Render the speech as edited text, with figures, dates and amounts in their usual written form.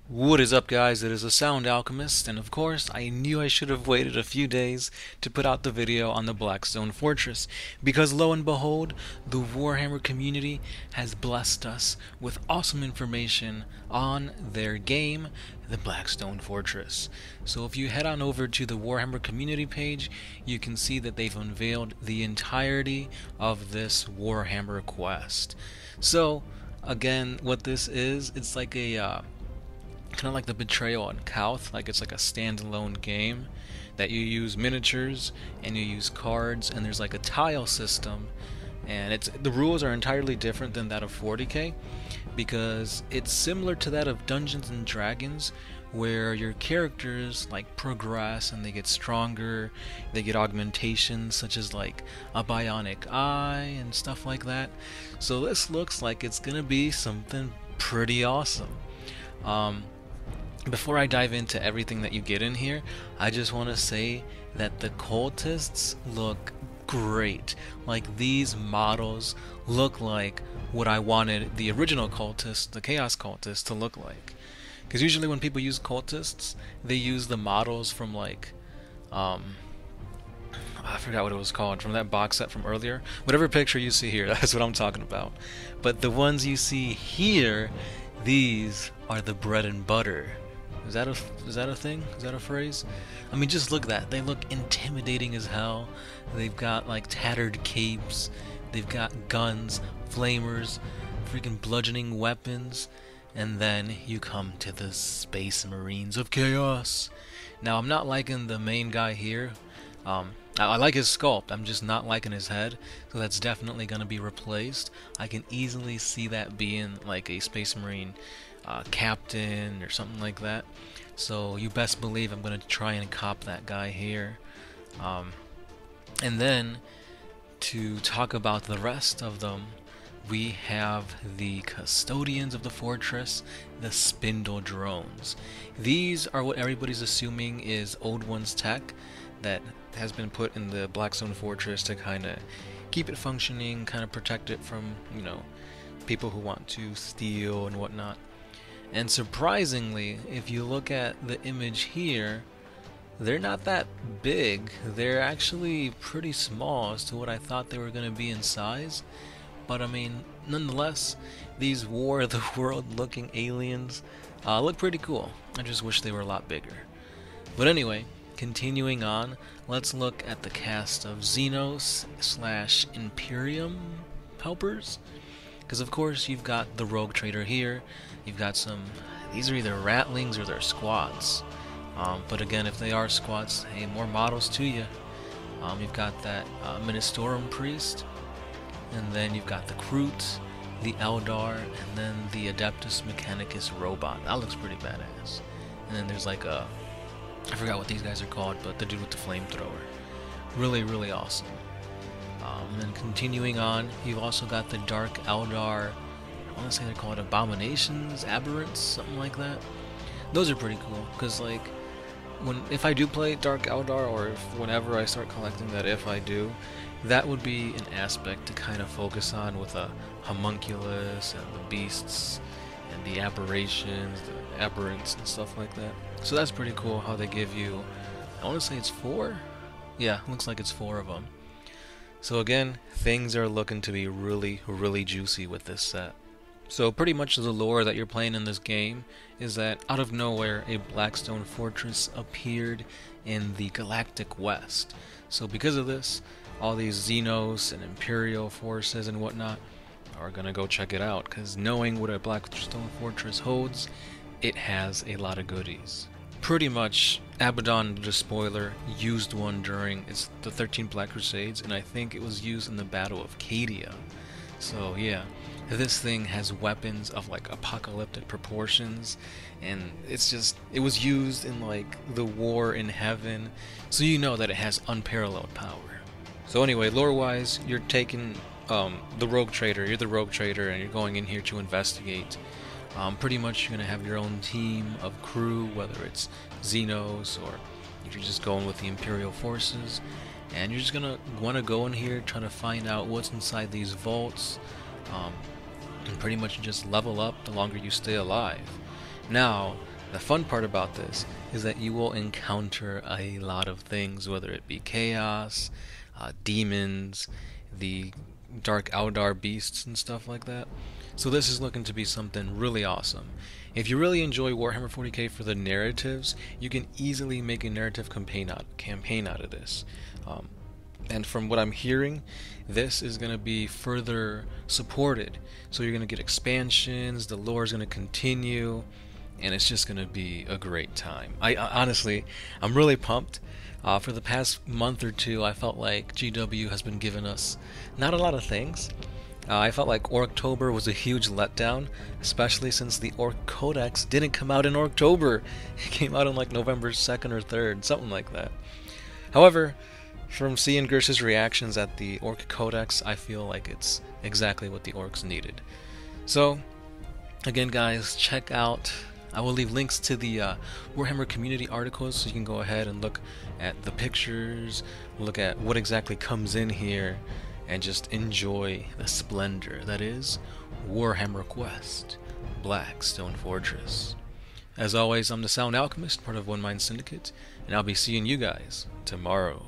What is up, guys? It is a Sound Alchemist, and of course, I knew I should have waited a few days to put out the video on the Blackstone Fortress, because lo and behold, the Warhammer community has blessed us with awesome information on their game, the Blackstone Fortress. So if you head on over to the Warhammer community page, you can see that they've unveiled the entirety of this Warhammer quest. So, again, what this is, it's like a kind of like the Betrayal on Kauth, like it's like a standalone game that you use miniatures and you use cards, and there's like a tile system, and the rules are entirely different than that of 40K because it's similar to that of Dungeons and Dragons, where your characters like progress and they get stronger, they get augmentations such as like a bionic eye and stuff like that. So this looks like it's gonna be something pretty awesome. Before I dive into everything that you get in here, I just want to say that the cultists look great. Like, these models look like what I wanted the original cultists, the Chaos cultists, to look like. Because usually when people use cultists, they use the models from like, I forgot what it was called, from that box set from earlier. Whatever picture you see here, that's what I'm talking about. But the ones you see here, these are the bread and butter. Is that a thing? Is that a phrase? I mean, just look at that. They look intimidating as hell. They've got like tattered capes. They've got guns, flamers, freaking bludgeoning weapons. And then you come to the Space Marines of Chaos. Now, I'm not liking the main guy here. I like his sculpt, I'm just not liking his head, so that's definitely going to be replaced. I can easily see that being like a Space Marine captain or something like that. So you best believe I'm going to try and cop that guy here. And then, to talk about the rest of them, we have the custodians of the fortress, the spindle drones. These are what everybody's assuming is Old One's tech that has been put in the Blackstone Fortress to kind of keep it functioning, kind of protect it from, people who want to steal and whatnot. And surprisingly, if you look at the image here, they're not that big. They're actually pretty small as to what I thought they were going to be in size. But I mean, nonetheless, these War of the World looking aliens look pretty cool. I just wish they were a lot bigger. But anyway, continuing on, let's look at the cast of Xenos / Imperium helpers. Because of course you've got the Rogue Trader here, you've got these are either Ratlings or they're squads. But again, if they are squads, hey, more models to you. You've got that Ministorum Priest, and then you've got the Kroot, the Eldar, and then the Adeptus Mechanicus robot. That looks pretty badass. And then there's like I forgot what these guys are called, but the dude with the flamethrower. Really, really awesome. And then continuing on, you've also got the Dark Eldar. I want to say they're called Abominations, Aberrants, something like that. Those are pretty cool, because like, if I do play Dark Eldar, or whenever I start collecting that, if I do, that would be an aspect to kind of focus on with a homunculus and the beasts and the aberrations, the aberrants and stuff like that. So that's pretty cool how they give you, I want to say it's 4? Yeah, looks like it's 4 of them. So again, things are looking to be really, really juicy with this set. So pretty much the lore that you're playing in this game is that out of nowhere a Blackstone Fortress appeared in the Galactic West. So because of this, all these Xenos and Imperial forces and whatnot are gonna go check it out, because knowing what a Blackstone Fortress holds, it has a lot of goodies. Pretty much, Abaddon the Despoiler used one during the 13 Black Crusades, and I think it was used in the Battle of Cadia. So yeah, this thing has weapons of like apocalyptic proportions, and it was used in like the War in Heaven, so you know that it has unparalleled power. So anyway, lore-wise, you're taking the Rogue Trader. You're the Rogue Trader, and you're going in here to investigate. Pretty much, you're gonna have your own team of crew, whether it's Xenos or if you're just going with the Imperial forces, and you're just gonna want to go in here, try to find out what's inside these vaults, and pretty much just level up the longer you stay alive. Now, The fun part about this is that you will encounter a lot of things, whether it be chaos, demons, the dark Eldar beasts and stuff like that. So this is looking to be something really awesome. If you really enjoy Warhammer 40K for the narratives, you can easily make a narrative campaign out of this. And from what I'm hearing, this is going to be further supported. So you're going to get expansions, the lore is going to continue, and it's just going to be a great time. Honestly, I'm really pumped. For the past month or two, I felt like GW has been giving us not a lot of things. I felt like Orktober was a huge letdown, especially since the Orc Codex didn't come out in October. It came out on like November 2nd or 3rd, something like that. However, from seeing Gersh's reactions at the Orc Codex, I feel like it's exactly what the Orcs needed. So, again guys, check out, I will leave links to the Warhammer community articles so you can go ahead and look at the pictures, look at what exactly comes in here, and just enjoy the splendor that is Warhammer Quest, Blackstone Fortress. As always, I'm the Sound Alchemist, part of One Mind Syndicate, and I'll be seeing you guys tomorrow.